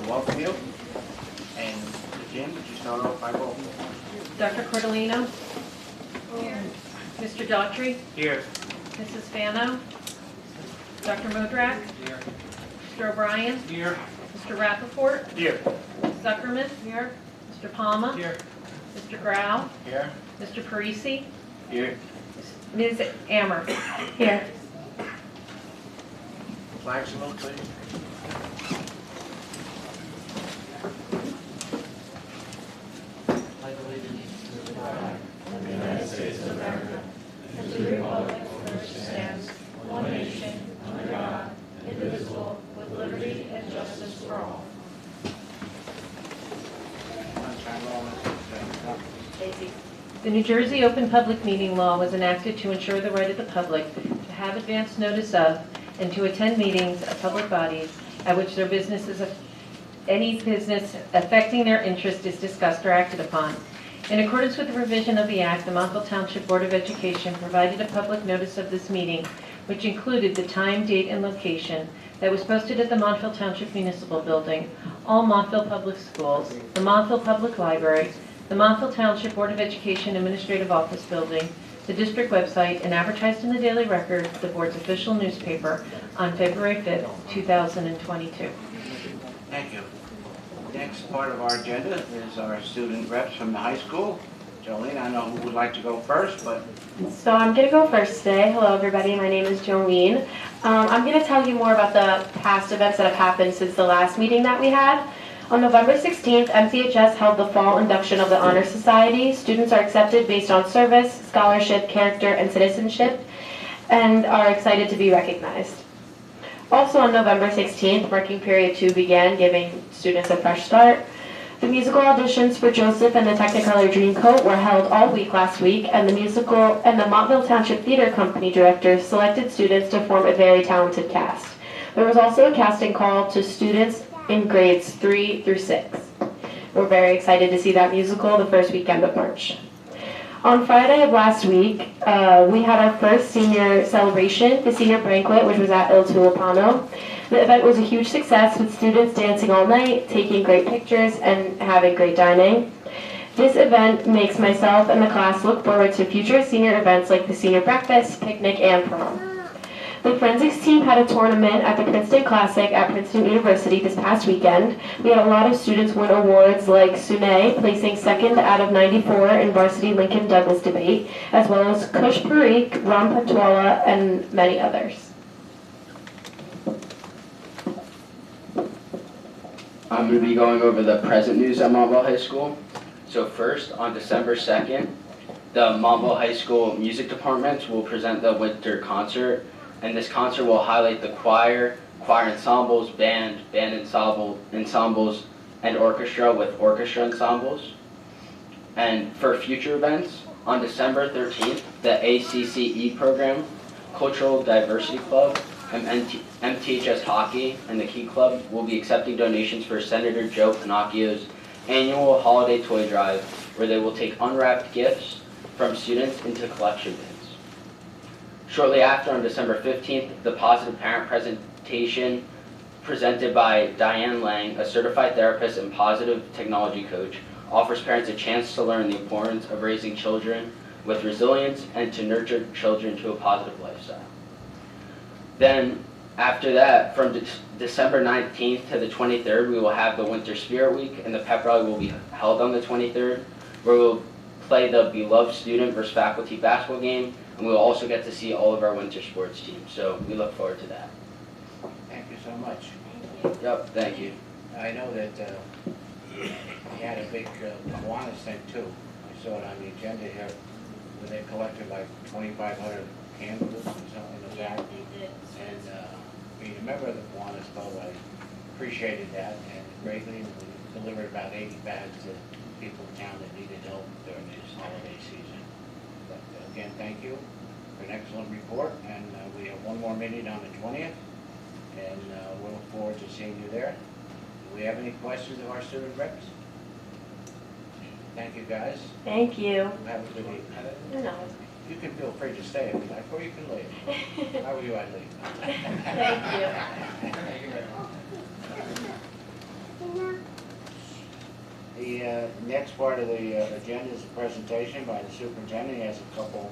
welcome you. And Jim, would you start off by roll? Dr. Cordellino? Here. Mr. Daughtry? Here. Mrs. Fano? Dr. Modrak? Here. Mr. O'Brien? Here. Mr. Rappaport? Here. Zuckerman? Here. Mr. Palma? Here. Mr. Grau? Here. Mr. Parisi? Here. Ms. Ammer? Here. Flag salute, please. United States of America, and to the republic for which it stands, one nation, under God, indivisible, with liberty and justice for all. The New Jersey Open Public Meeting Law was enacted to ensure the right of the public to have advance notice of and to attend meetings of public bodies at which their any business affecting their interest is discussed or acted upon. In accordance with the provision of the Act, the Montville Township Board of Education provided a public notice of this meeting, which included the time, date, and location that was posted at the Montville Township Municipal Building, all Montville Public Schools, the Montville Public Library, the Montville Township Board of Education Administrative Office Building, the district website, and advertised in the Daily Record, the board's official newspaper, on February 5th, 2022. Thank you. Next part of our agenda is our student reps from the high school. Jolene, I know who would like to go first, but... So I'm going to go first today. Hello everybody, my name is Jolene. I'm going to tell you more about the past events that have happened since the last meeting that we had. On November 16th, MCHS held the fall induction of the Honor Society. Students are accepted based on service, scholarship, character, and citizenship, and are excited to be recognized. Also on November 16th, working period 2 began, giving students a fresh start. The musical auditions for Joseph and the Technicolor Dreamcoat were held all week last week, and the Montville Township Theater Company directors selected students to form a very talented cast. There was also a casting call to students in grades 3 through 6. We're very excited to see that musical the first weekend of March. On Friday of last week, we had our first senior celebration, the senior banquet, which was at Il Tulipano. The event was a huge success with students dancing all night, taking great pictures, and having great dining. This event makes myself and the class look forward to future senior events like the senior breakfast, picnic, and prom. The forensics team had a tournament at the Princeton Classic at Princeton University this past weekend. We had a lot of students win awards like Sune, placing 2nd out of 94 in varsity Lincoln Douglas debate, as well as Kush Parikh, Ram Pantwala, and many others. I'm going to be going over the present news at Montville High School. So first, on December 2nd, the Montville High School music departments will present the winter concert, and this concert will highlight the choir ensembles, band ensembles, and orchestra with orchestra ensembles. And for future events, on December 13th, the ACCE program, Cultural Diversity Club, and MTHS Hockey and the Key Club will be accepting donations for Senator Joe Pinocchio's annual holiday toy drive, where they will take unwrapped gifts from students into collection bins. Shortly after, on December 15th, the Positive Parent presentation presented by Diane Lang, a certified therapist and positive technology coach, offers parents a chance to learn the importance of raising children with resilience and to nurture children to a positive lifestyle. Then, after that, from December 19th to the 23rd, we will have the Winter Spirit Week, and the pep rally will be held on the 23rd, where we'll play the beloved student versus faculty basketball game, and we'll also get to see all of our winter sports teams. So we look forward to that. Thank you so much. Yep, thank you. I know that you had a big Kiwanis thing too. I saw it on the agenda here, where they collected like 2,500 candles and something like that. They did. And being a member of the Kiwanis Club, I appreciated that and greatly. We delivered about 80 bags to people in town that needed help during this holiday season. But again, thank you for an excellent report, and we have one more meeting on the 20th, and we'll look forward to seeing you there. Do we have any questions of our student reps? Thank you, guys. Thank you. Have a good evening. No. You can feel free to stay if you like, or you can leave. How are you, I leave? Thank you. next part of the agenda is a presentation by the superintendent. He has a couple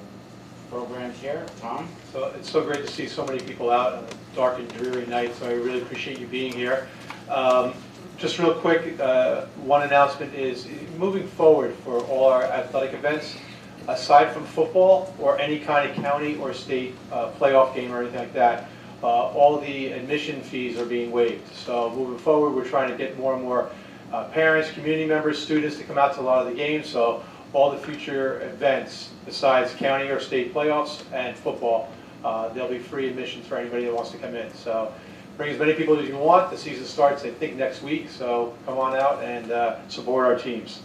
programs here. Tom? So it's so great to see so many people out on a dark and dreary night, so I really appreciate you being here. Just real quick, one announcement is moving forward for all our athletic events, aside from football or any kind of county or state playoff game or anything like that, all the admission fees are being waived. So moving forward, we're trying to get more and more parents, community members, students to come out to a lot of the games. So all the future events, besides county or state playoffs and football, there'll be free admissions for anybody that wants to come in. So bring as many people as you want. The season starts, I think, next week. So come on out and support our teams.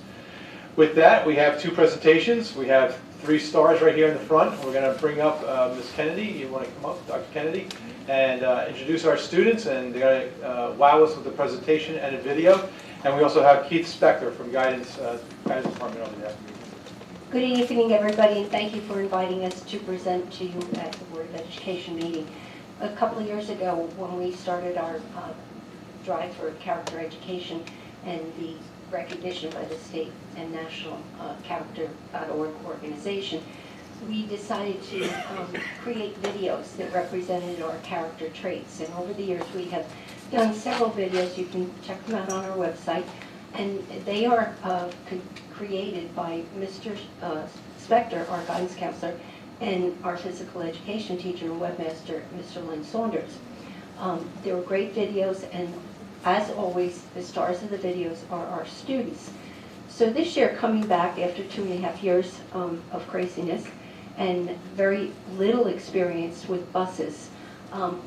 With that, we have two presentations. We have 3 stars right here in the front. We're going to bring up Ms. Kennedy. You want to come up, Dr. Kennedy, and introduce our students. And they're going to wow us with a presentation and a video. And we also have Keith Spector from Guidance Department over there. Good evening, everybody, and thank you for inviting us to present to you at the Board of Education meeting. A couple of years ago, when we started our drive for character education and the recognition by the state and national character.org organization, we decided to create videos that represented our character traits. And over the years, we have done several videos. You can check them out on our website. And they are created by Mr. Spector, our guidance counselor, and our physical education teacher and webmaster, Mr. Lynn Saunders. They were great videos, and as always, the stars of the videos are our students. So this year, coming back after 2.5 years of craziness and very little experience with buses,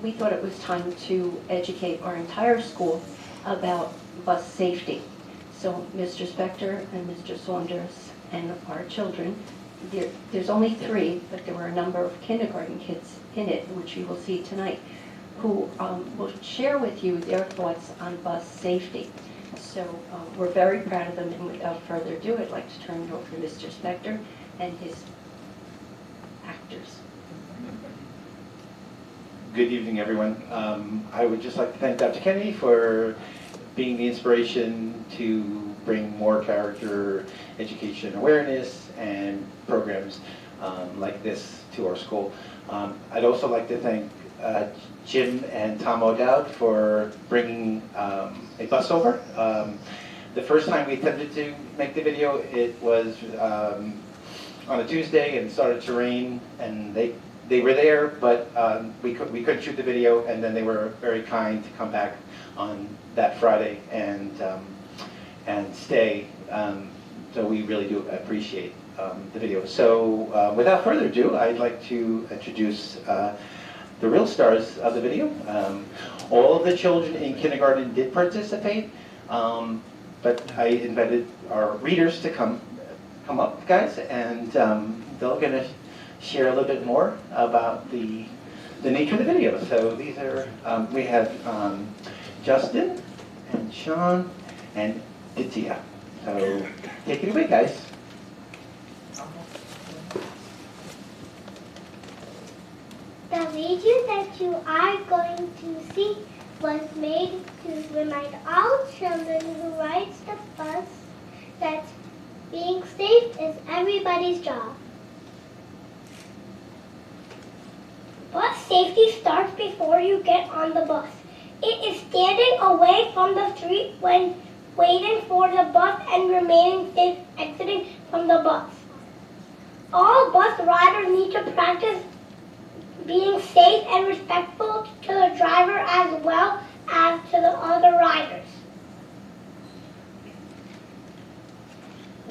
we thought it was time to educate our entire school about bus safety. So Mr. Spector and Mr. Saunders and our children, there's only 3, but there were a number of kindergarten kids in it, which you will see tonight, who will share with you their thoughts on bus safety. So we're very proud of them, and without further ado, I'd like to turn it over to Mr. Spector and his actors. Good evening, everyone. I would just like to thank Dr. Kennedy for being the inspiration to bring more character education awareness and programs like this to our school. I'd also like to thank Jim and Tom O'Dowd for bringing a bus over. The first time we attempted to make the video, it was on a Tuesday and it started to rain, and they were there, but we couldn't shoot the video, and then they were very kind to come back on that Friday and stay. So we really do appreciate the video. So without further ado, I'd like to introduce the real stars of the video. All of the children in kindergarten did participate, but I invited our readers to come up, guys, and they're going to share a little bit more about the nature of the video. So these are, we have Justin and Sean and Ditya. So take it away, guys. The video that you are going to see was made to remind all children who rides the bus that being safe is everybody's job. Bus safety starts before you get on the bus. It is standing away from the street when waiting for the bus and remaining safe exiting from the bus. All bus riders need to practice being safe and respectful to the driver as well as to the other riders.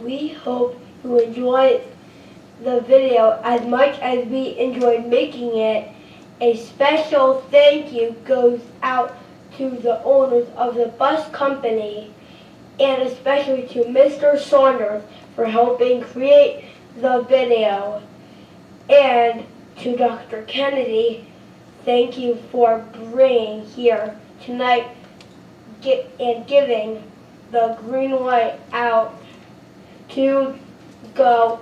We hope you enjoy the video as much as we enjoyed making it. A special thank you goes out to the owners of the bus company, and especially to Mr. Saunders for helping create the video. And to Dr. Kennedy, thank you for bringing here tonight and giving the green light out to go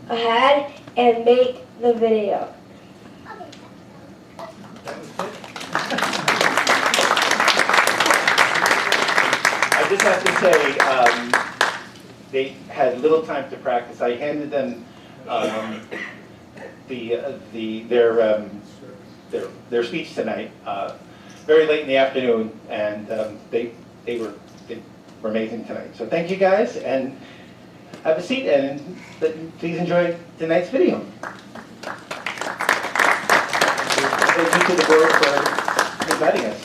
ahead and make the video. I just have to say, they had little time to practice. I handed them their speech tonight, very late in the afternoon, and they were amazing tonight. So thank you guys, and have a seat, and please enjoy tonight's video. Thank you to the board for inviting us.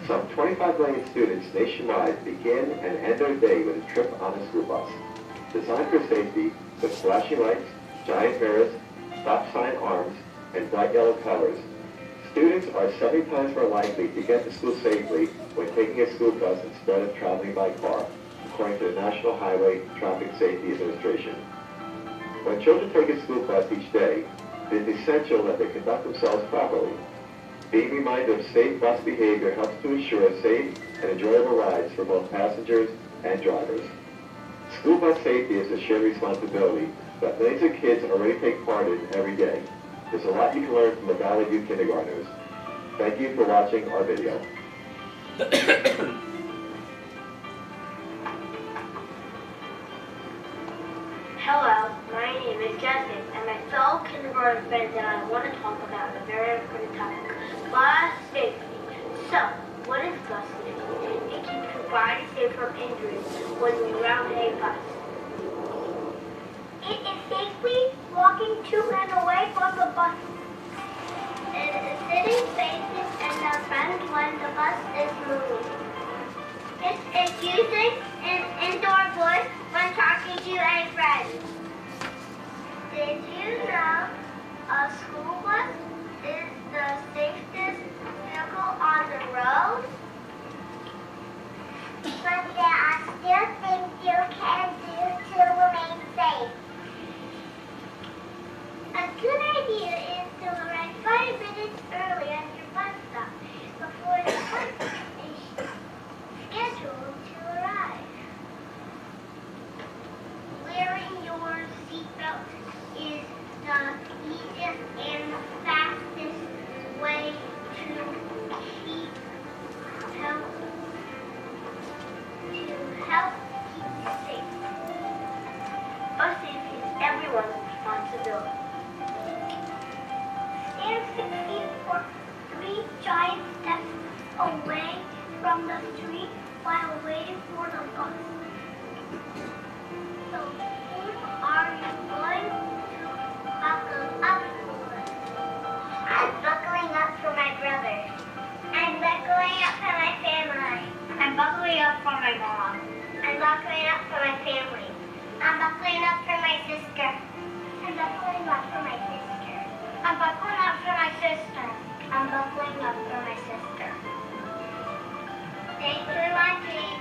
Some 25 million students nationwide begin and end their day with a trip on a school bus. Designed for safety, with flashing lights, giant mirrors, stop sign arms, and bright yellow colors, students are 70 times more likely to get to school safely when taking a school bus instead of traveling by car, according to the National Highway Traffic Safety Administration. When children take a school bus each day, it is essential that they conduct themselves properly. Being reminded of safe bus behavior helps to ensure safe and enjoyable rides for both passengers and drivers. School bus safety is a shared responsibility that millions of kids already take part in every day. There's a lot you can learn from the Valley View kindergartners. Thank you for watching our video. Hello, my name is Justin, and my fellow kindergarten friends and I want to talk about a very important topic, bus safety. So, what is bus safety? It keeps your body safe from injuries when you're around a bus. It is safely walking to and away from the bus. It is sitting, facing, and the front when the bus is moving. It is using an indoor voice when talking to a friend. Did you know a school bus is the safest vehicle on the road? But there are still things you can do to remain safe. A good idea is to arrive 5 minutes early at your bus stop before the bus is scheduled to arrive. Wearing your seatbelt is the easiest and fastest way to help keep you safe. Bus safety is everyone's responsibility. Stand 6 feet or 3 giant steps away from the street while waiting for the bus. So, who are you going to buckle up for? I'm buckling up for my brother. I'm buckling up for my family. I'm buckling up for my mom. I'm buckling up for my family. I'm buckling up for my sister. I'm buckling up for my sister. I'm buckling up for my sister. I'm buckling up for my sister. Thanks for watching.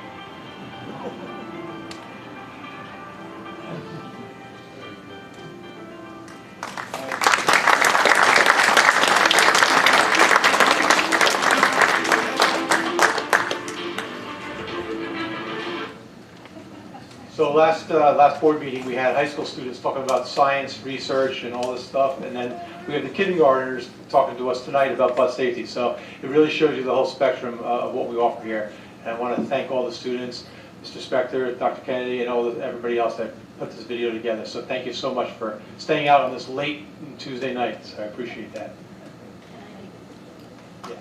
So last board meeting, we had high school students talking about science, research, and all this stuff, and then we had the kindergartners talking to us tonight about bus safety. So it really shows you the whole spectrum of what we offer here. And I want to thank all the students, Mr. Spector, Dr. Kennedy, and everybody else that put this video together. So thank you so much for staying out on this late Tuesday night. So I appreciate that. Yeah.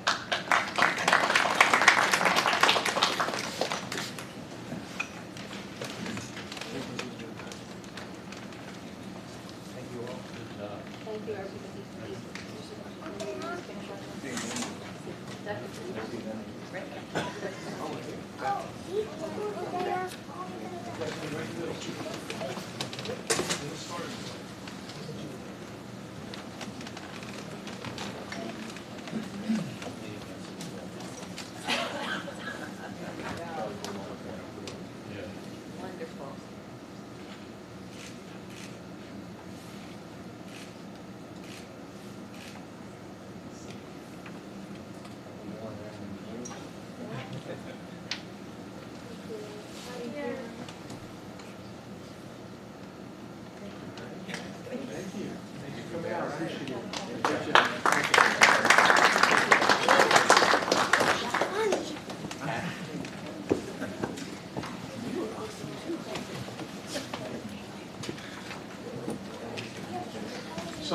So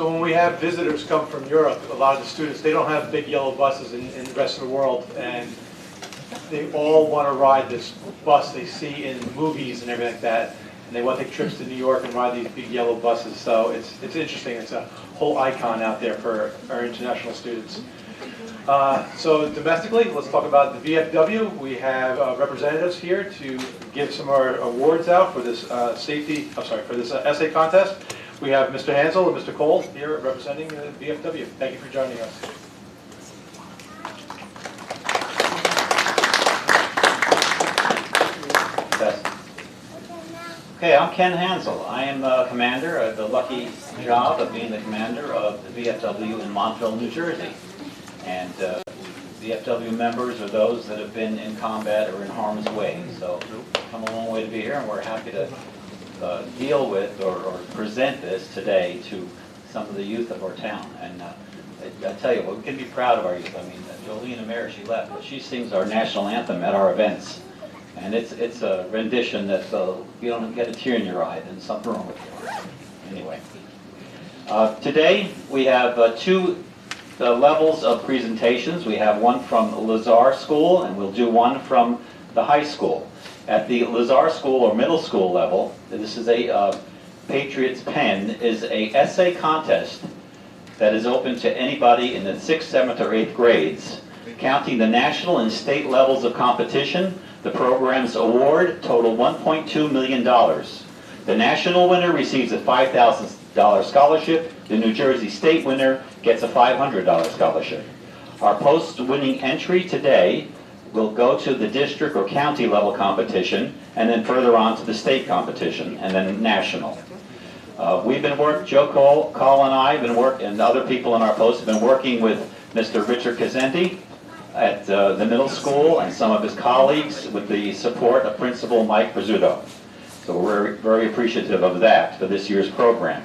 when we have visitors come from Europe, a lot of the students, they don't have big yellow buses in the rest of the world, and they all want to ride this bus they see in movies and everything like that, and they want to take trips to New York and ride these big yellow buses. So it's interesting. It's a whole icon out there for our international students. So domestically, let's talk about the VFW. We have representatives here to give some of our awards out for this for this essay contest. We have Mr. Hansel and Mr. Cole here representing the VFW. Thank you for joining us. Okay, I'm Ken Hansel. I am a commander of the lucky job of being the commander of the VFW in Montville, New Jersey. And VFW members are those that have been in combat or in harm's way. So we've come a long way to be here, and we're happy to deal with or present this today to some of the youth of our town. And I tell you, we can be proud of our youth. I mean, Jolene Amir, she left, but she sings our national anthem at our events. And it's a rendition that you don't get a tear in your eye, then something wrong with you. Anyway, today we have two levels of presentations. We have one from Lazar School, and we'll do one from the high school. At the Lazar School or middle school level, this is a Patriots Pen, is a essay contest that is open to anybody in the 6th, 7th, or 8th grades. Counting the national and state levels of competition, the program's award totaled $1.2 million. The national winner receives a $5,000 scholarship. The New Jersey state winner gets a $500 scholarship. Our post-winning entry today will go to the district or county level competition, and then further on to the state competition, and then national. We've been working, Joe Cole and I have been working, and other people in our post have been working with Mr. Richard Casenti at the middle school and some of his colleagues with the support of Principal Mike Prizzuto. So we're very appreciative of that for this year's program.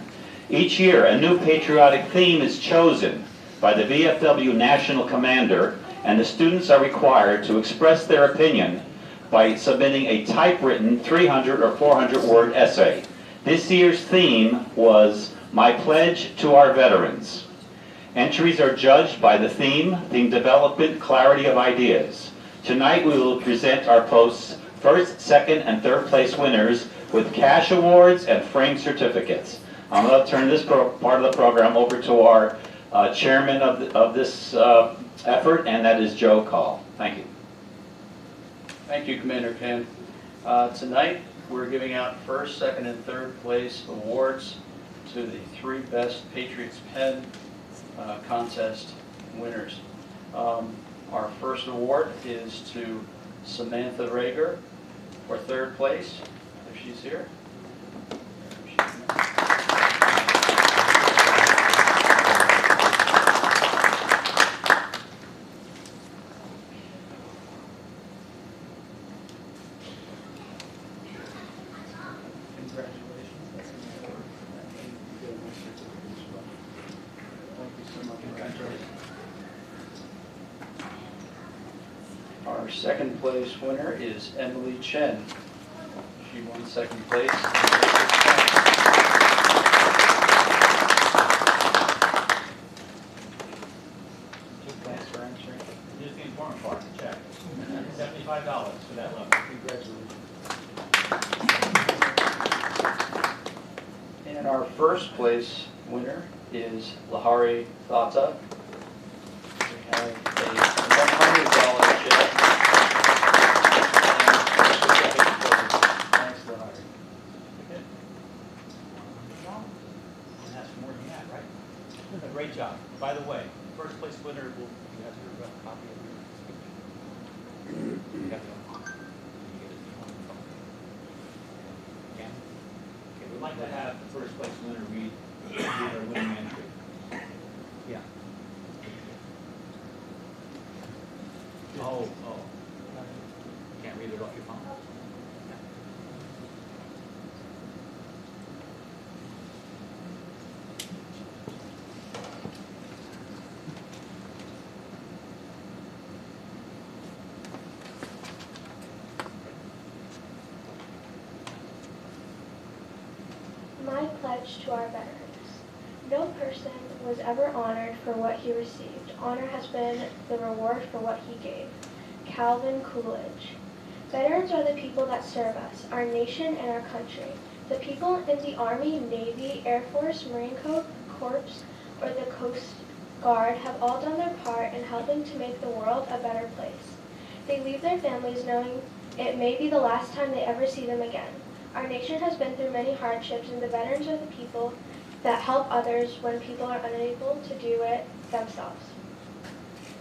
Each year, a new patriotic theme is chosen by the VFW National Commander, and the students are required to express their opinion by submitting a typewritten 300 or 400-word essay. This year's theme was My Pledge to Our Veterans. Entries are judged by the theme development, clarity of ideas. Tonight we will present our post's first, second, and third place winners with cash awards and framed certificates. I'm going to turn this part of the program over to our chairman of this effort, and that is Joe Call. Thank you. Thank you, Commander Ken. Tonight, we're giving out first, second, and third place awards to the 3 best Patriots Pen contest winners. Our first award is to Samantha Rager for 3rd place, if she's here. Our 2nd place winner is Emily Chen. She won 2nd place. Thanks for answering. Here's the important part, the check. $75 for that level. Congratulations. And our 1st place winner is Lahari Thata. We have a $100 check. Thanks, Lahari. Good. And that's more than that, right? A great job. By the way, 1st place winner will, you have your copy of your speech. You have your can you get it on the phone? Can? Okay, we'd like to have the 1st place winner read their winning entry. Yeah. Oh. Can't read it off your phone? My pledge to our veterans. No person was ever honored for what he received. Honor has been the reward for what he gave. Calvin Coolidge. Veterans are the people that serve us, our nation and our country. The people in the Army, Navy, Air Force, Marine Corps, or the Coast Guard have all done their part in helping to make the world a better place. They leave their families knowing it may be the last time they ever see them again. Our nation has been through many hardships, and the veterans are the people that help others when people are unable to do it themselves.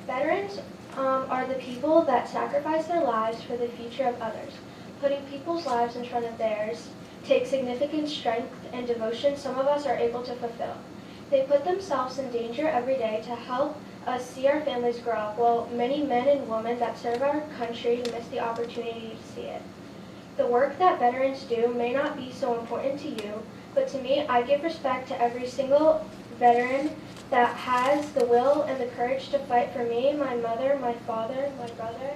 Veterans are the people that sacrifice their lives for the future of others. Putting people's lives in front of theirs takes significant strength and devotion some of us are able to fulfill. They put themselves in danger every day to help us see our families grow up, while many men and women that serve our country miss the opportunity to see it. The work that veterans do may not be so important to you, but to me, I give respect to every single veteran that has the will and the courage to fight for me, my mother, my father, my brother,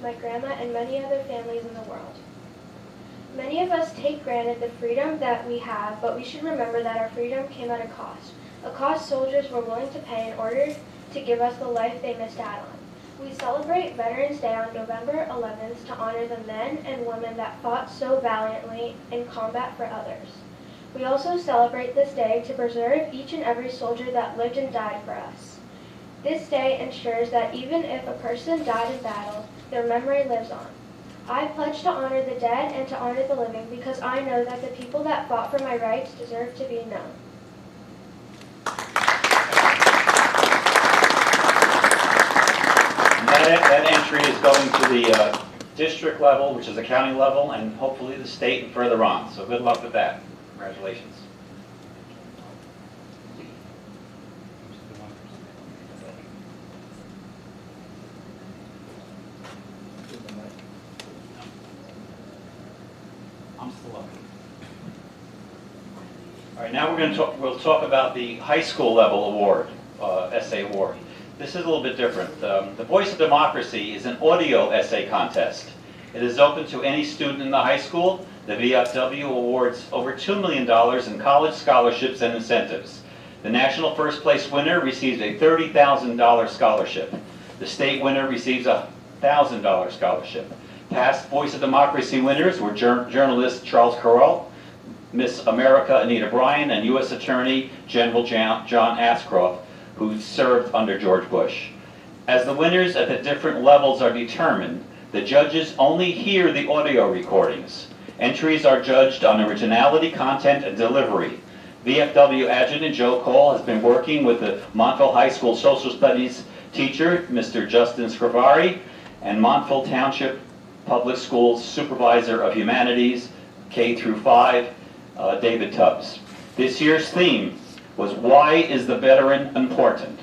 my grandma, and many other families in the world. Many of us take granted the freedom that we have, but we should remember that our freedom came at a cost soldiers were willing to pay in order to give us the life they missed out on. We celebrate Veterans Day on November 11th to honor the men and women that fought so valiantly in combat for others. We also celebrate this day to preserve each and every soldier that lived and died for us. This day ensures that even if a person died in battle, their memory lives on. I pledge to honor the dead and to honor the living because I know that the people that fought for my rights deserve to be known. That entry is going to the district level, which is the county level, and hopefully the state and further on. So good luck with that. Congratulations. I'm still up. All right, now we'll talk about the high school level award, essay award. This is a little bit different. The Voice of Democracy is an audio essay contest. It is open to any student in the high school. The VFW awards over $2 million in college scholarships and incentives. The national first place winner receives a $30,000 scholarship. The state winner receives a $1,000 scholarship. Past Voice of Democracy winners were journalist Charles Carroll, Miss America Anita Bryan, and U.S. Attorney General John Ashcroft, who served under George Bush. As the winners at the different levels are determined, the judges only hear the audio recordings. Entries are judged on originality, content, and delivery. VFW Adjutant Joe Cole has been working with the Montville High School Social Studies teacher, Mr. Justin Scrivari, and Montville Township Public Schools Supervisor of Humanities, K through 5, David Tubbs. This year's theme was Why is the Veteran Important?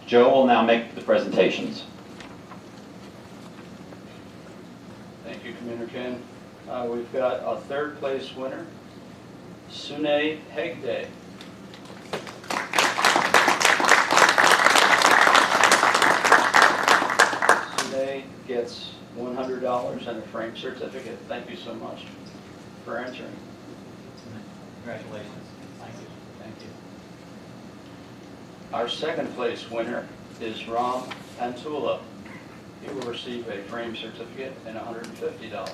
Joe will now make the presentations. Thank you, Commander Ken. We've got a third place winner, Sune Hegde. Sune gets $100 and a frame certificate. Thank you so much for answering. Congratulations. Thank you. Thank you. Our second place winner is Ram Pantula. He will receive a frame certificate and $150.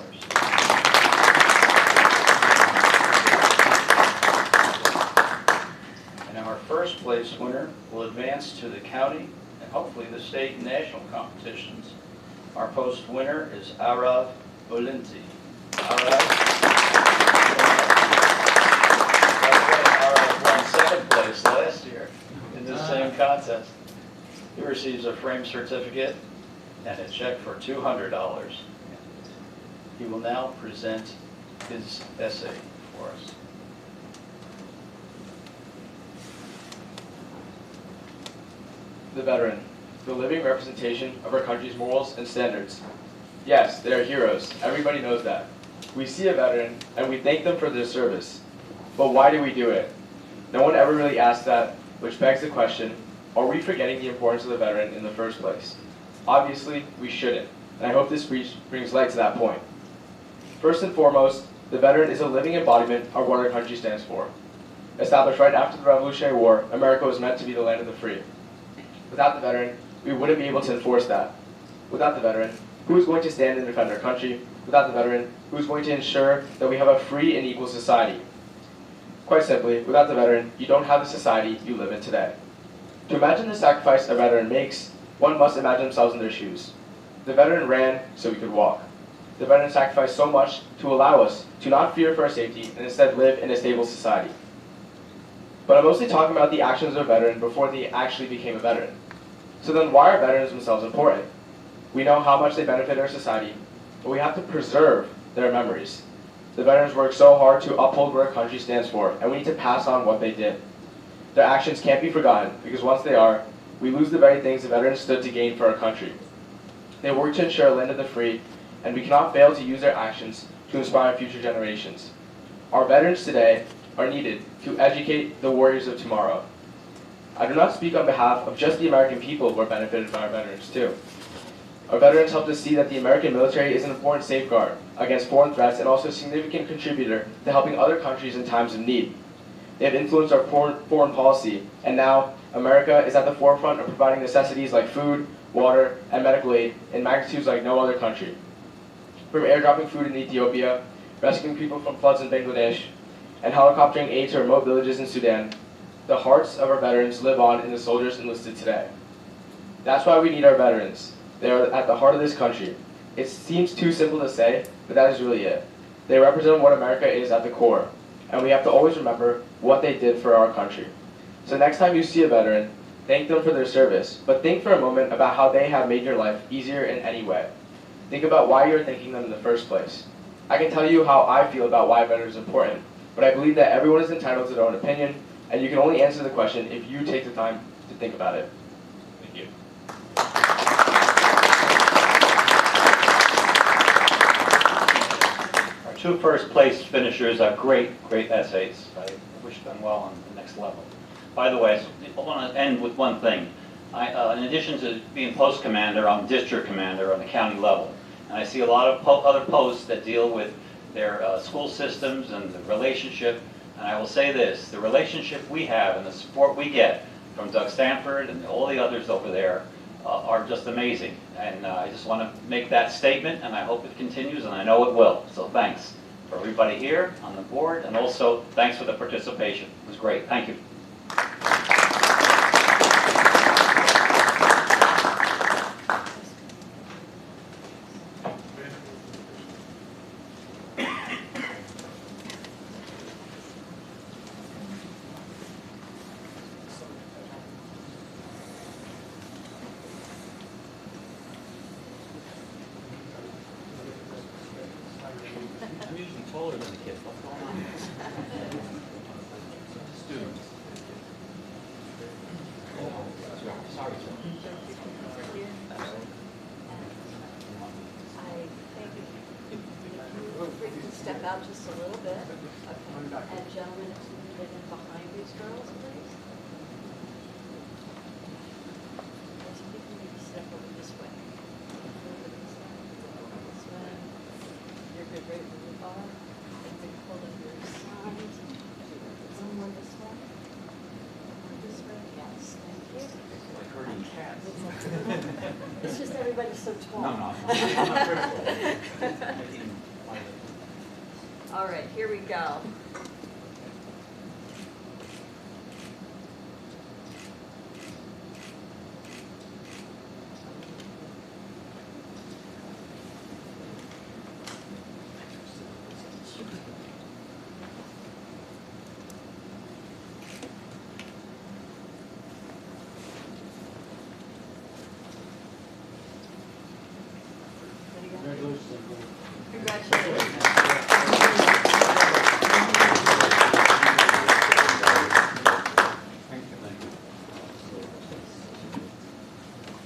And our first place winner will advance to the county and hopefully the state and national competitions. Our post winner is Arav Olinti. Arav won second place last year in the same contest. He receives a frame certificate and a check for $200. He will now present his essay for us. The veteran, the living representation of our country's morals and standards. Yes, they are heroes. Everybody knows that. We see a veteran and we thank them for their service. But why do we do it? No one ever really asks that, which begs the question, are we forgetting the importance of the veteran in the first place? Obviously, we shouldn't, and I hope this speech brings light to that point. First and foremost, the veteran is a living embodiment of what our country stands for. Established right after the Revolutionary War, America was meant to be the land of the free. Without the veteran, we wouldn't be able to enforce that. Without the veteran, who is going to stand and defend our country? Without the veteran, who is going to ensure that we have a free and equal society? Quite simply, without the veteran, you don't have the society you live in today. To imagine the sacrifice a veteran makes, one must imagine themselves in their shoes. The veteran ran so we could walk. The veteran sacrificed so much to allow us to not fear for our safety and instead live in a stable society. But I'm mostly talking about the actions of a veteran before they actually became a veteran. So then why are veterans themselves important? We know how much they benefit our society, but we have to preserve their memories. The veterans worked so hard to uphold what our country stands for, and we need to pass on what they did. Their actions can't be forgotten, because once they are, we lose the very things the veterans stood to gain for our country. They worked to ensure a land of the free, and we cannot fail to use their actions to inspire future generations. Our veterans today are needed to educate the warriors of tomorrow. I do not speak on behalf of just the American people who are benefited by our veterans too. Our veterans helped us see that the American military is an important safeguard against foreign threats and also a significant contributor to helping other countries in times of need. They have influenced our foreign policy, and now America is at the forefront of providing necessities like food, water, and medical aid in magnitudes like no other country. From airdropping food in Ethiopia, rescuing people from floods in Bangladesh, and helicoptering aid to remote villages in Sudan, the hearts of our veterans live on in the soldiers enlisted today. That's why we need our veterans. They are at the heart of this country. It seems too simple to say, but that is really it. They represent what America is at the core, and we have to always remember what they did for our country. So next time you see a veteran, thank them for their service, but think for a moment about how they have made your life easier in any way. Think about why you're thanking them in the first place. I can tell you how I feel about why a veteran is important, but I believe that everyone is entitled to their own opinion, and you can only answer the question if you take the time to think about it. Thank you. Our two first place finishers are great essays. I wish them well on the next level. By the way, I want to end with one thing. In addition to being post commander, I'm district commander on the county level. And I see a lot of other posts that deal with their school systems and the relationship. And I will say this, the relationship we have and the support we get from Doug Stanford and all the others over there are just amazing. And I just want to make that statement, and I hope it continues, and I know it will. So thanks for everybody here on the board, and also thanks for the participation. It was great. Thank you. I'm usually taller than the kids. What's going on? Students. Sorry, sir. I think if you can step out just a little bit. Okay. And gentlemen, if you can get in behind these girls, please. Yes, you can maybe step over this way. This way. You're good right where you are. And then pull up your side. Someone this way. Someone this way. Yes, thank you. Like herding cats. It's just everybody's so tall. No, I'm not critical. All right, here we go.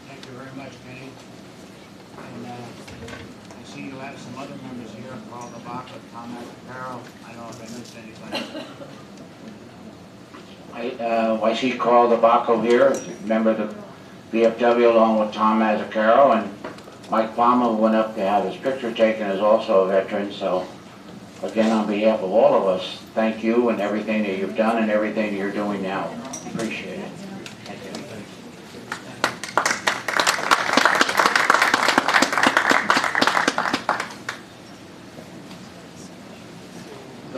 Thank you very much, Kenny. And I see you have some other members here, Paul Labaka, Tom Carroll. I don't know if I missed anybody. I see Carl DeBacco here, member of the VFW along with Tom Mazzacaro, and Mike Palmer, who went up to have his picture taken, is also a veteran, so again, on behalf of all of us, thank you and everything that you've done and everything that you're doing now. Appreciate it. Thank you.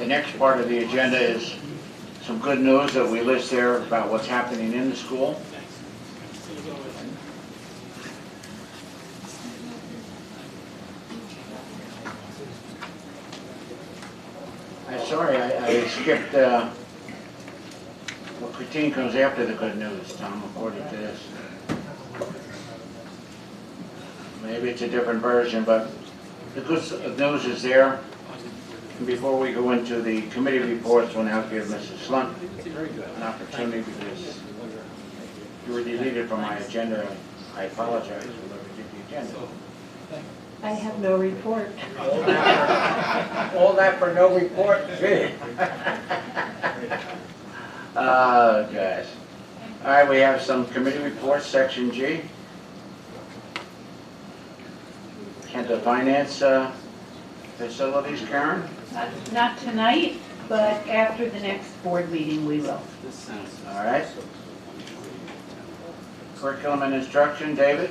The next part of the agenda is some good news that we list there about what's happening in the school. Sorry, I skipped, well, Christine comes after the good news, Tom, according to this. Maybe it's a different version, but the good news is there. And before we go into the committee reports, we'll now give Mrs. Slunt an opportunity because you were deleted from my agenda. I apologize for whoever did the agenda. I have no report. All that for no report? Gee. Oh, gosh. All right, we have some committee reports, section G. And the finance facilities, Karen? Not tonight, but after the next board meeting, we will. All right. Curriculum and instruction, David?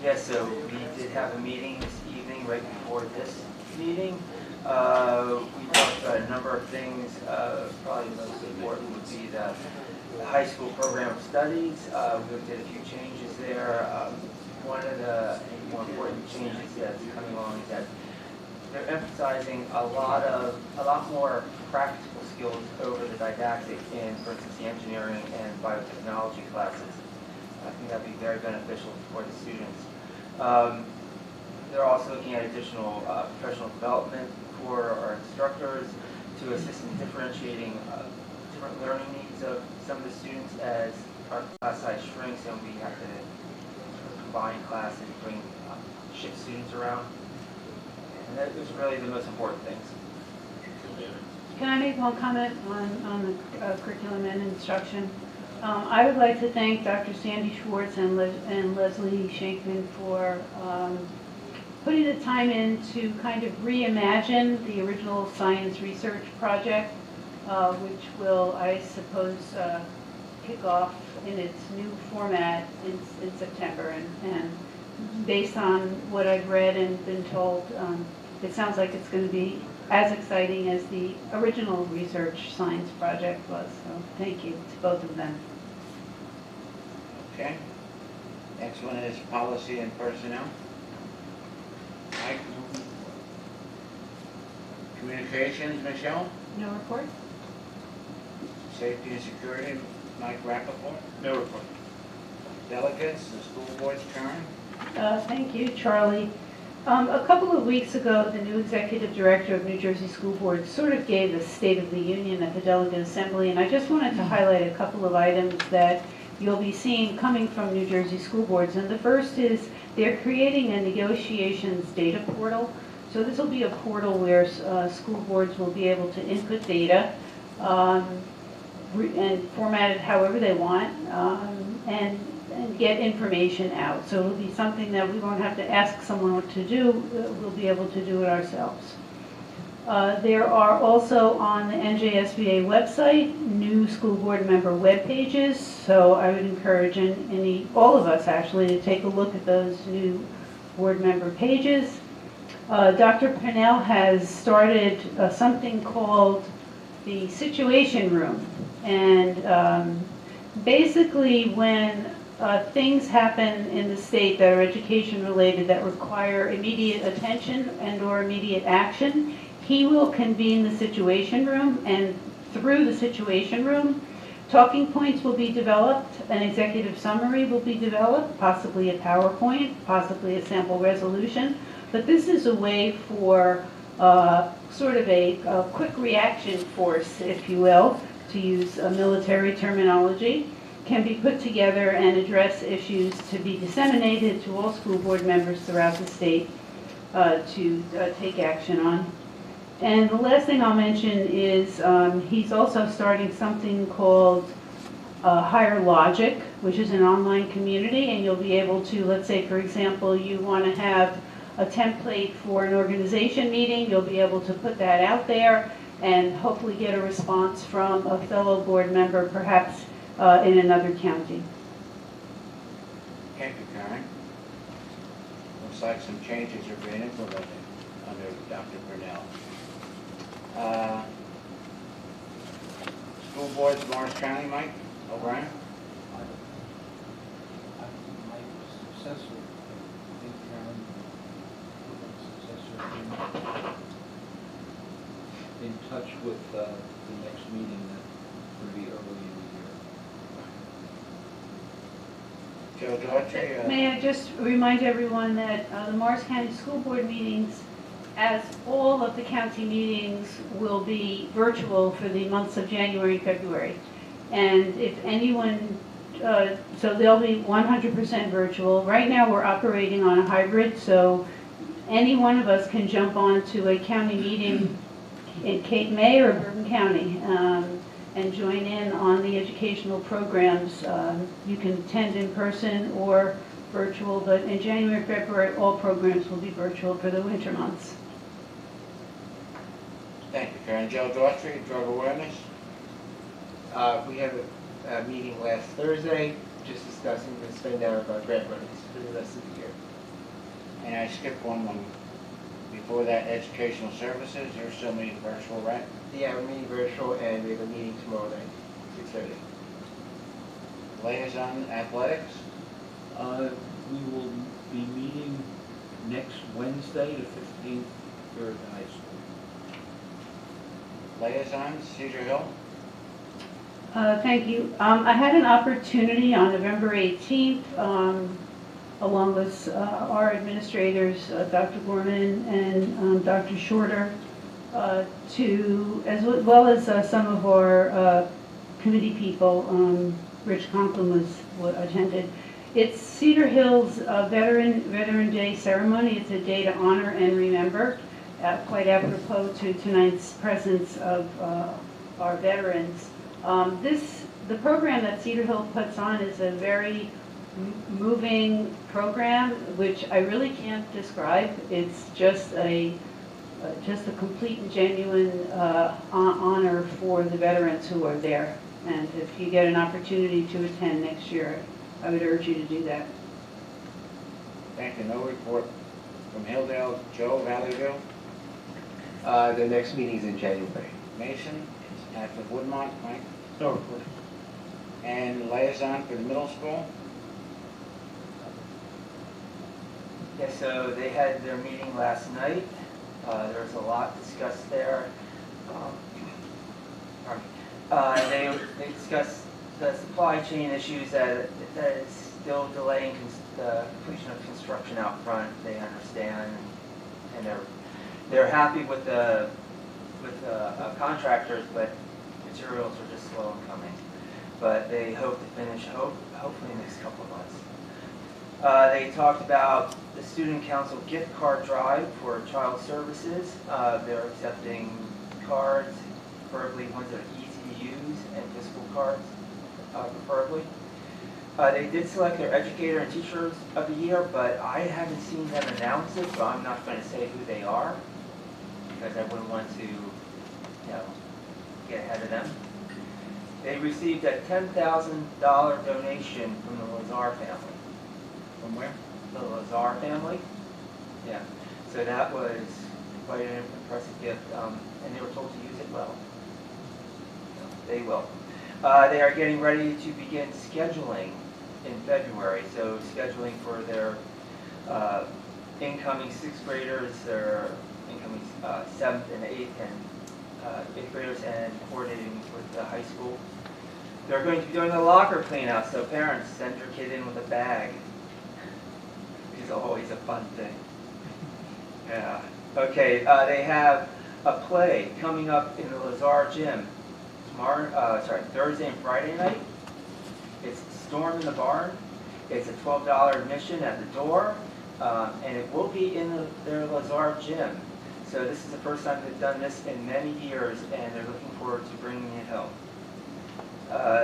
Yes, so we did have a meeting this evening, right before this meeting. We talked about a number of things. Probably the most important would be the high school program of studies. We looked at a few changes there. One of the more important changes that's coming along is that they're emphasizing a lot more practical skills over the didactic in, for instance, the engineering and biotechnology classes. I think that'd be very beneficial for the students. They're also looking at additional professional development for our instructors to assist in differentiating different learning needs of some of the students as our class size shrinks and we have to combine classes, bring shift students around. And that was really the most important things. Can I make one comment on the curriculum and instruction? I would like to thank Dr. Sandy Schwartz and Leslie Shankman for putting the time in to kind of reimagine the original science research project, which will, I suppose, kick off in its new format in September. And based on what I've read and been told, it sounds like it's going to be as exciting as the original research science project was. So thank you to both of them. Okay. Next one is policy and personnel. Mike? Communications, Michelle? No report? Safety and security, Mike Rappaport? No report. Delegates, the school boards, Karen? Thank you, Charlie. A couple of weeks ago, the new executive director of New Jersey School Board sort of gave a State of the Union at the Delegate Assembly, and I just wanted to highlight a couple of items that you'll be seeing coming from New Jersey School Boards. And the first is they're creating a negotiations data portal. So this will be a portal where school boards will be able to input data and format it however they want, and get information out. So it'll be something that we won't have to ask someone what to do. We'll be able to do it ourselves. There are also on the NJSBA website new school board member web pages. So I would encourage all of us actually to take a look at those new board member pages. Dr. Purnell has started something called the Situation Room. And basically when things happen in the state that are education related that require immediate attention and or immediate action, he will convene the Situation Room, and through the Situation Room, talking points will be developed, an executive summary will be developed, possibly a PowerPoint, possibly a sample resolution. But this is a way for sort of a quick reaction force, if you will, to use a military terminology, can be put together and address issues to be disseminated to all school board members throughout the state to take action on. And the last thing I'll mention is he's also starting something called Higher Logic, which is an online community, and you'll be able to, let's say, for example, you want to have a template for an organization meeting. You'll be able to put that out there and hopefully get a response from a fellow board member, perhaps in another county. Thank you, Karen. Looks like some changes are being implemented under Dr. Brunel. School boards, Morris County, Mike O'Brien? My successor, I think Karen, successor, in touch with the next meeting that would be early in Joe Daughtry? May I just remind everyone that the Morris County School Board meetings, as all of the county meetings, will be virtual for the months of January and February. And if anyone, so they'll be 100% virtual. Right now we're operating on a hybrid, so any one of us can jump on to a county meeting in Cape May or Bourbon County and join in on the educational programs. You can attend in person or virtual, but in January, February, all programs will be virtual for the winter months. Thank you, Karen. Joe Daughtry, drug awareness? We had a meeting last Thursday, just discussing the spend down of our grant monies for the rest of the year. And I skipped one before that, educational services. You're still meeting virtual, right? Yeah, we're meeting virtual, and we have a meeting tomorrow night, 6:30. Liaison athletics? We will be meeting next Wednesday, the 15th, here at the high school. Liaisons, Cedar Hill? Thank you. I had an opportunity on November 18th, along with our administrators, Dr. Gorman and Dr. Shorter, as well as some of our committee people. Rich Conklin attended. It's Cedar Hill's Veteran Day ceremony. It's a day to honor and remember, quite apropos to tonight's presence of our veterans. The program that Cedar Hill puts on is a very moving program, which I really can't describe. It's just a complete and genuine honor for the veterans who are there. And if you get an opportunity to attend next year, I would urge you to do that. Thank you. No report from Hilldale. Joe, Valleyville? The next meeting is in January. Mason, it's after Woodmont, Mike? No report. And liaison for the middle school? Yeah, so they had their meeting last night. There was a lot discussed there. They discussed the supply chain issues that is still delaying the completion of construction out front. They understand, and they're happy with the contractors, but materials are just slow in coming. But they hope to finish hopefully in the next couple of months. They talked about the student council gift card drive for child services. They're accepting cards, preferably ones that are easy to use, and physical cards, preferably. They did select their educator and teachers of the year, but I haven't seen them announce it, so I'm not going to say who they are, because I wouldn't want to, get ahead of them. They received a $10,000 donation from the Lazar family. From where? The Lazar family. Yeah. So that was quite an impressive gift, and they were told to use it well. They will. They are getting ready to begin scheduling in February. So scheduling for their incoming 6th graders, their incoming 7th and 8th and 8th graders, and coordinating with the high school. They're going to be doing a locker clean out, so parents, send your kid in with a bag. It's always a fun thing. Yeah. Okay, they have a play coming up in the Lazar gym Thursday and Friday night. It's Storm in the Barn. It's a $12 admission at the door, and it will be in their Lazar gym. So this is the first time they've done this in many years, and they're looking forward to bringing it home.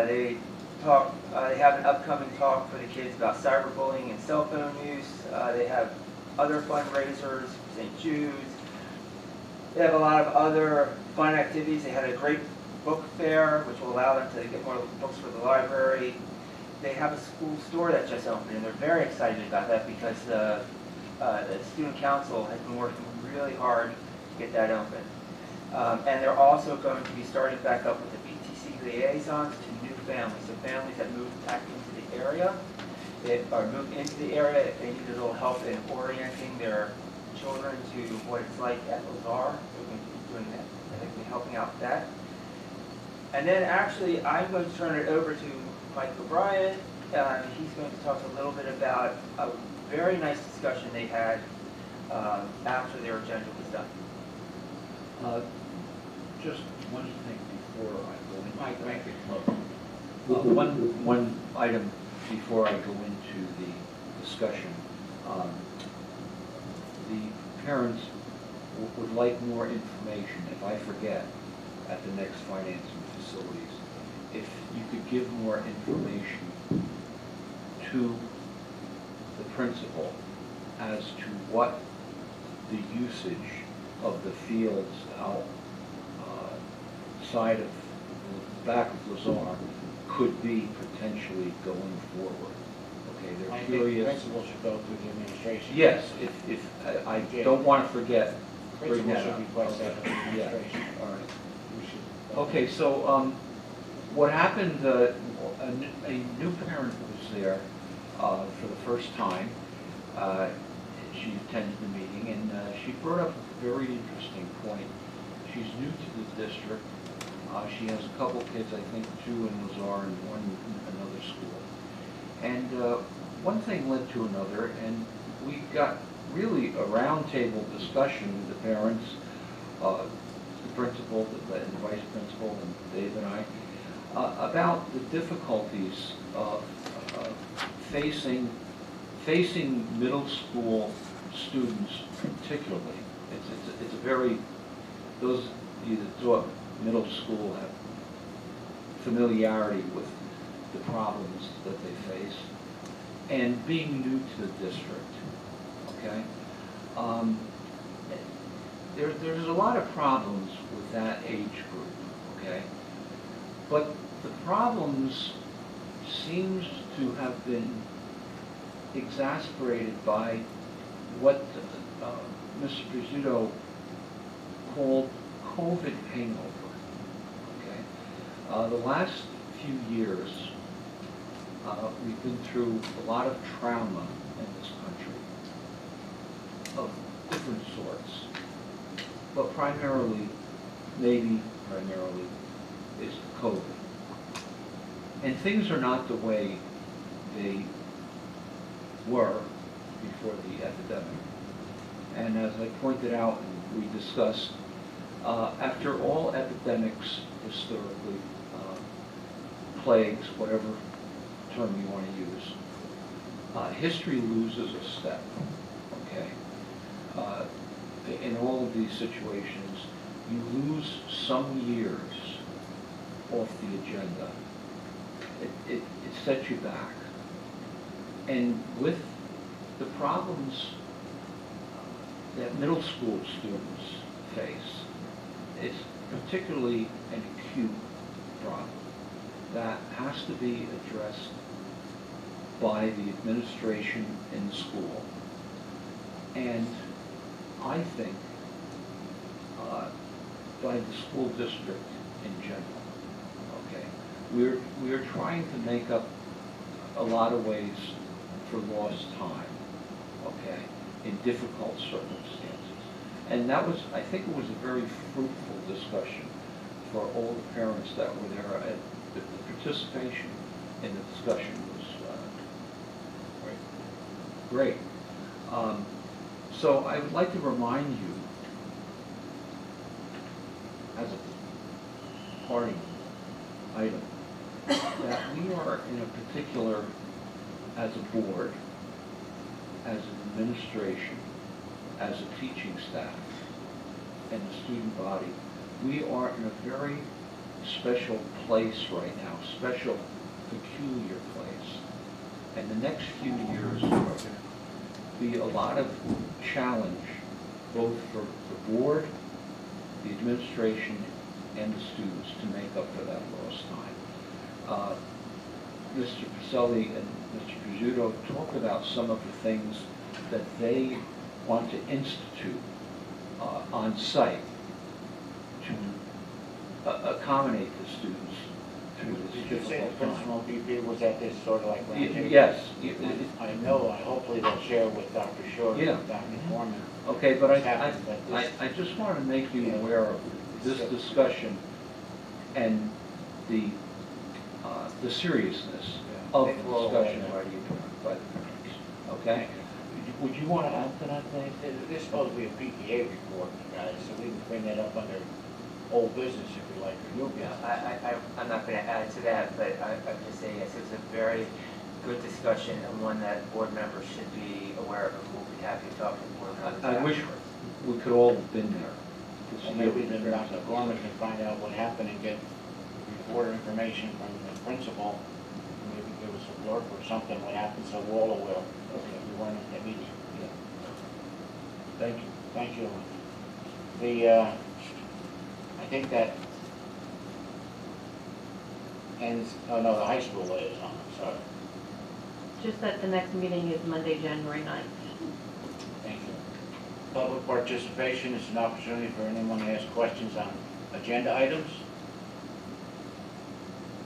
They have an upcoming talk for the kids about cyberbullying and cell phone use. They have other fundraisers, St. Jude's. They have a lot of other fun activities. They had a great book fair, which will allow them to get more books for the library. They have a school store that just opened, and they're very excited about that because the student council has been working really hard to get that open. And they're also going to be starting back up with the BTC liaisons to new families, so families that moved back into the area, or moved into the area, if they need a little help in orienting their children to what it's like at Lazar. They're going to be doing that. They're going to be helping out with that. And then actually, I'm going to turn it over to Mike O'Brien. He's going to talk a little bit about a very nice discussion they had after their agenda was done. Just one thing before I go in. Mike, make it close. One item before I go into the discussion. The parents would like more information, if I forget, at the next financing facilities. If you could give more information to the principal as to what the usage of the fields outside of the back of Lazar could be potentially going forward. Okay, I they're think curious. principals should go through the administration. Yes, if I don't want to forget, bring Principals that should up. request that of the Yeah, administration. all right. We should- Okay, so what happened, a new parent was there for the first time. She attended the meeting, and she brought up a very interesting point. She's new to the district. She has a couple kids, I think 2 in Lazar and 1 in another school. And one thing led to another, and we got really a roundtable discussion with the parents, the principal, the vice principal, and Dave and I, about the difficulties of facing middle school students particularly. It's a very, those of you that taught middle school have familiarity with the problems that they face. And being new to the district, okay? There's a lot of problems with that age group, okay? But the problems seems to have been exasperated by what Mr. Pizzuto called COVID hangover, okay? The last few years, we've been through a lot of trauma in this country of different sorts, but primarily, maybe primarily, is COVID. And things are not the way they were before the epidemic. And as I pointed out and we discussed, after all epidemics historically, plagues, whatever term you want to use, history loses a step, okay? In all of these situations, you lose some years off the agenda. It sets you back. And with the problems that middle school students face, it's particularly an acute problem that has to be addressed by the administration in the school, and I think by the school district in general. Okay, we're trying to make up a lot of ways for lost time. Okay, in difficult circumstances, and that was, I think, it was a very fruitful discussion for all the parents that were there. The participation in the discussion was great. So I would like to remind you, as a parting item, that we are in a particular, as a board, as an administration, as a teaching staff, and the student body, we are in a very special place right now, special, peculiar place. And the next few years be a lot of challenge, both for the board, the administration, and the students to make up for that lost time. Mr. Pacelli and Mr. Pizzuto talked about some of the things that they want to institute on site to accommodate the students through this Did you say the difficult time. principal BP was at this sort of like roundtable? Yes. I know, hopefully they'll share with Dr. Short Yeah. and Dr. Foreman. Okay, but what's happened, but I this- just want to make you aware of this discussion and the seriousness of the discussion by the parents. Okay? Would you want to add to that, Dave? There's supposed to be a PTA report, guys, so we can bring that up under old business if you like, or new business. I'm not going to add to that, but I'm just saying, yes, it was a very good discussion and one that board members should be aware of, and we'll be happy to talk to the board members I wish afterwards. we could all have been there. to Or see maybe what then the Dr. Gorman can find out what happened and get report or information from the principal, maybe give us a blurb or something what happened, so we're all aware. Okay, we weren't at that meeting. Thank you. Thank you. I think that ends, oh no, the high school liaison, I'm sorry. Just that the next meeting is Monday, January 9th. Thank you. Public participation is an opportunity for anyone to ask questions on agenda items.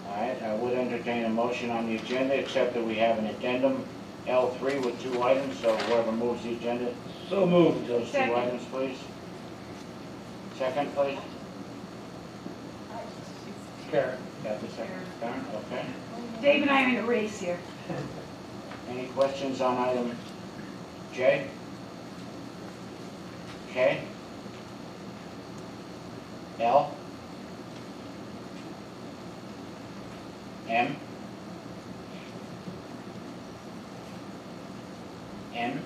All right, I would entertain a motion on the agenda, except that we have an addendum L3 with 2 items, so whoever moves the agenda. So moved. Those 2 Second. items, please. Second, please. Karen. Got the second, Karen, okay. Dave and I are in a race here. Any questions on item J? K? L? M? N?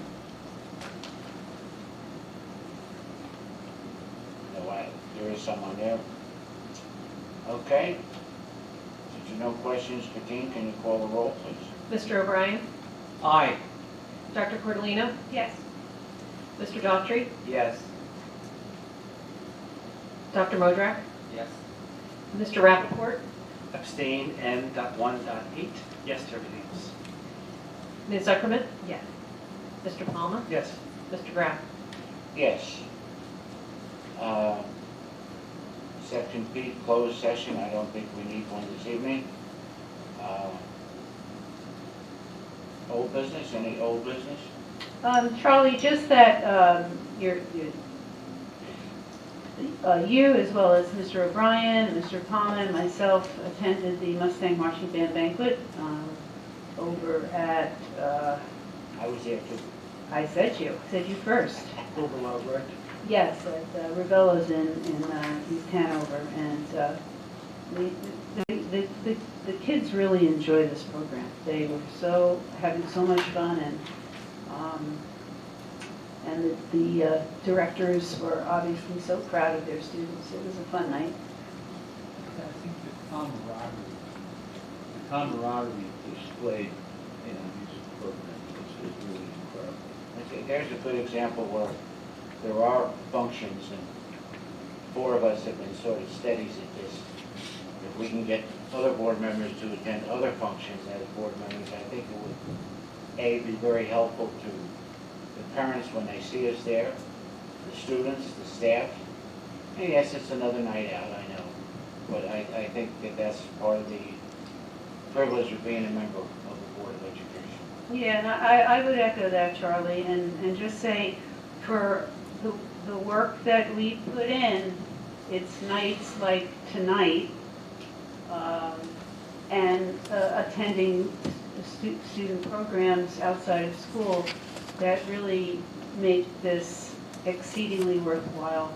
No, there is some on there. Okay. Since there are no questions, Kathleen, can you call the roll, please? Mr. O'Brien? Aye. Dr. Cordolino? Yes. Mr. Daughtry? Yes. Dr. Modrak? Yes. Mr. Rappaport? Abstain, N.1.8, yes to everything else. Ms. Zuckerman? Yes. Mr. Palmer? Yes. Mr. Graff? Yes. Section P, closed session, I don't think we need one this evening. Old business, any old business? Charlie, just that you, as well as Mr. O'Brien, Mr. Palmer, and myself attended the Mustang Marching Band banquet over at, I was there too. I said you first. Overload, right? Yes, at Ravello's in East Hanover, and the kids really enjoy this program. They were having so much fun, and the directors were obviously so proud of their students. It was a fun night. I think the camaraderie displayed in these programs is really incredible. Okay, there's a good example where there are functions, and 4 of us have been sort of steadies at this. If we can get other board members to attend other functions as board members, I think it would, A, be very helpful to the parents when they see us there, the students, the staff. And yes, it's another night out, I know, but I think that that's part of the privilege of being a member of the Board of Education. Yeah, and I would echo that, Charlie, and just say for the work that we put in, it's nights like tonight, and attending student programs outside of school that really make this exceedingly worthwhile.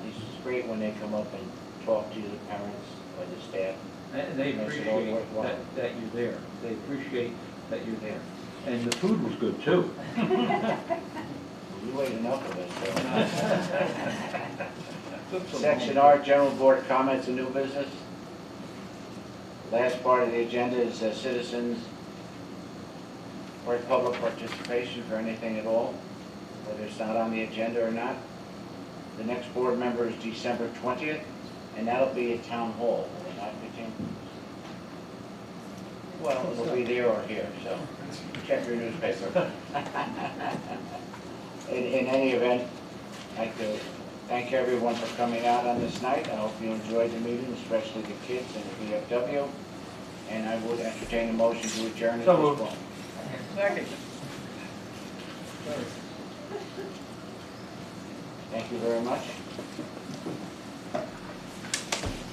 It's great when they come up and talk to you, the parents or the staff. And they Makes it all appreciate worthwhile. that you're there. They appreciate that you're there. And the food was good, too. You ate enough of it, so. Section R, general board comments and new business. Last part of the agenda is citizens or public participation for anything at all, whether it's not on the agenda or not. The next board member is December 20th, and that'll be at Town Hall, will it not be, Tim? Well, it'll be there or here, so check your newspaper. In any event, I'd like to thank everyone for coming out on this night. I hope you enjoyed the meeting, especially the kids and the VFW. And I would entertain a motion to adjourn at this point. Second. Thank you very much.